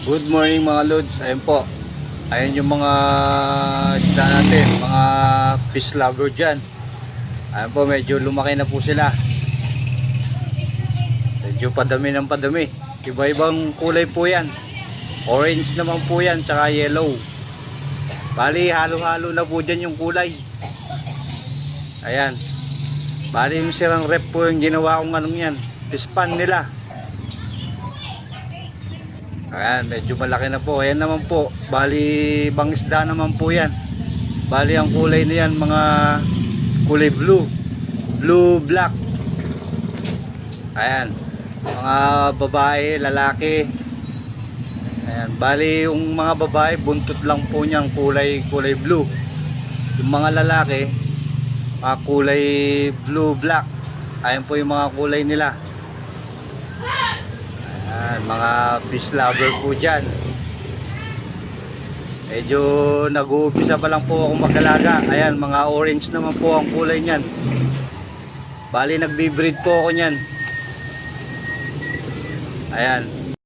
Good morning mga lods. Ayun po. Ayun yung mga isda natin, mga fish lover dyan. Ayun po, medyo lumaki na po sila. Medyo padami ng padami. Iba-ibang kulay po yan. Orange naman po yan, tsaka yellow. Bali, halo-halo na po dyan yung kulay. Ayan. Bali, yung sirang rep po yung ginawa kong anong yan. Fish pan nila. Ayan, medyo malaki na po. Ayan naman po. Bali, bangisda naman po yan. Bali, ang kulay na yan, mga kulay blue. Blue, black. Ayan. Mga babae, lalaki. Ayan. Bali, yung mga babae, buntot lang po niyang kulay blue. Yung mga lalaki, kulay blue, black. Ayan po yung mga kulay nila. Ayan, mga fish lover po dyan. Medyo nag-uumpisa pa lang po akong mag-alaga. Ayan, mga orange naman po ang kulay nyan. Bali, nagbi-breed po ako nyan. Ayan,